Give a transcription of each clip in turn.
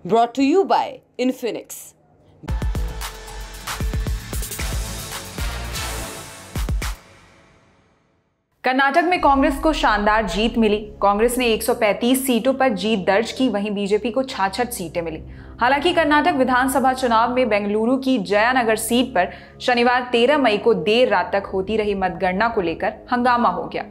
brought to you by Infinix। Karnataka में कांग्रेस को शानदार जीत मिली। कांग्रेस ने 135 सीटों पर जीत दर्ज की, वहीं बीजेपी को 66 सीटें मिली। हालांकि कर्नाटक विधानसभा चुनाव में बेंगलुरु की जयानगर सीट पर शनिवार 13 मई को देर रात तक होती रही मतगणना को लेकर हंगामा हो गया।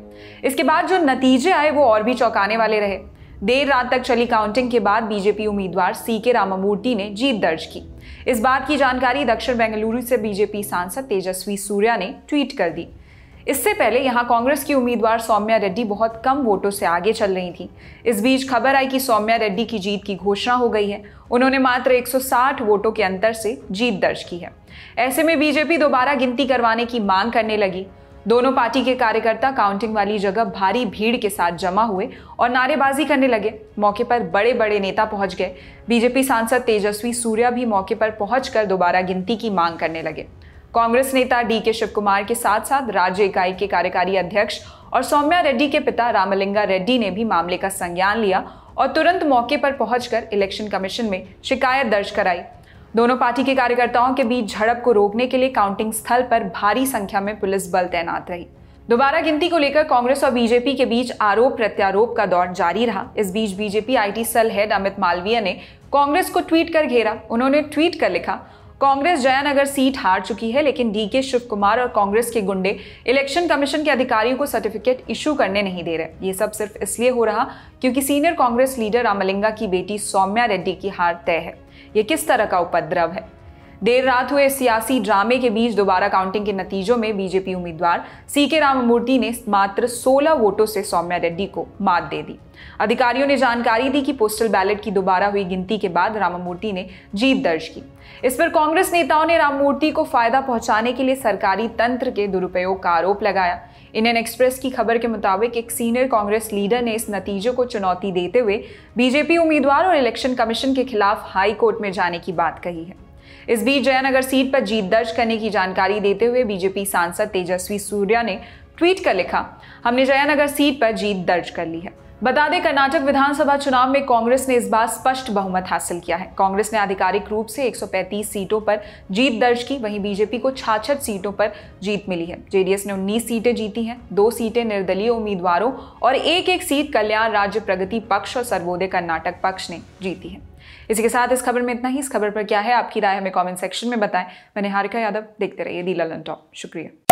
इसके बाद जो नतीजे आए वो और भी चौंकाने वाले रहे। देर रात तक चली काउंटिंग के बाद बीजेपी उम्मीदवार सीके रामामूर्ति ने जीत दर्ज की। इस बात की जानकारी दक्षिण बेंगलुरु से बीजेपी सांसद तेजस्वी सूर्या ने ट्वीट कर दी। इससे पहले यहां कांग्रेस की उम्मीदवार सौम्या रेड्डी बहुत कम वोटों से आगे चल रही थी। इस बीच खबर आई कि सौम्या रेड्डी की जीत की घोषणा हो गई है। उन्होंने मात्र 160 वोटों के अंतर से जीत दर्ज की है। ऐसे में बीजेपी दोबारा गिनती करवाने की मांग करने लगी। दोनों पार्टी के कार्यकर्ता काउंटिंग वाली जगह भारी भीड़ के साथ जमा हुए और नारेबाजी करने लगे। मौके पर बड़े बड़े नेता पहुंच गए। बीजेपी सांसद तेजस्वी सूर्या भी मौके पर पहुंचकर दोबारा गिनती की मांग करने लगे। कांग्रेस नेता डीके शिवकुमार के साथ साथ राज्य इकाई के कार्यकारी अध्यक्ष और सौम्या रेड्डी के पिता रामलिंगा रेड्डी ने भी मामले का संज्ञान लिया और तुरंत मौके पर पहुंचकर इलेक्शन कमीशन में शिकायत दर्ज कराई। दोनों पार्टी के कार्यकर्ताओं के बीच झड़प को रोकने के लिए काउंटिंग स्थल पर भारी संख्या में पुलिस बल तैनात रही। दोबारा गिनती को लेकर कांग्रेस और बीजेपी के बीच आरोप प्रत्यारोप का दौर जारी रहा। इस बीच BJP IT cell head Amit Malviya ने कांग्रेस को ट्वीट कर घेरा। उन्होंने ट्वीट कर लिखा, कांग्रेस जयानगर सीट हार चुकी है, लेकिन डीके शिवकुमार और कांग्रेस के गुंडे इलेक्शन कमीशन के अधिकारियों को सर्टिफिकेट इशू करने नहीं दे रहे। ये सब सिर्फ इसलिए हो रहा क्योंकि सीनियर कांग्रेस लीडर रामलिंगा की बेटी सौम्या रेड्डी की हार तय है। ये किस तरह का उपद्रव है। देर रात हुए सियासी ड्रामे के बीच दोबारा काउंटिंग के नतीजों में बीजेपी उम्मीदवार सीके रामामूर्ति ने मात्र 16 वोटों से सौम्या रेड्डी को मात दे दी। अधिकारियों ने जानकारी दी कि पोस्टल बैलेट की दोबारा हुई गिनती के बाद रामामूर्ति ने जीत दर्ज की। इस पर कांग्रेस नेताओं ने रामामूर्ति को फायदा पहुंचाने के लिए सरकारी तंत्र के दुरुपयोग का आरोप लगाया। इंडियन एक्सप्रेस की खबर के मुताबिक एक सीनियर कांग्रेस लीडर ने इस नतीजे को चुनौती देते हुए बीजेपी उम्मीदवार और इलेक्शन कमीशन के खिलाफ हाई कोर्ट में जाने की बात कही है। इस बीच जयानगर सीट पर जीत दर्ज करने की जानकारी देते हुए बीजेपी सांसद तेजस्वी सूर्या ने ट्वीट कर लिखा, हमने जयानगर सीट पर जीत दर्ज कर ली है। बता दें, कर्नाटक विधानसभा चुनाव में कांग्रेस ने इस बार स्पष्ट बहुमत हासिल किया है। कांग्रेस ने आधिकारिक रूप से 135 सीटों पर जीत दर्ज की, वहीं बीजेपी को 66 सीटों पर जीत मिली है। जेडीएस ने 19 सीटें जीती हैं, 2 सीटें निर्दलीय उम्मीदवारों और एक सीट कल्याण राज्य प्रगति पक्ष और सर्वोदय कर्नाटक पक्ष ने जीती है। इसी के साथ इस खबर में इतना ही। इस खबर पर क्या है आपकी राय, हमें कमेंट सेक्शन में बताएं। मैं निहारिका यादव, देखते रहिए दी ललन टॉप। शुक्रिया।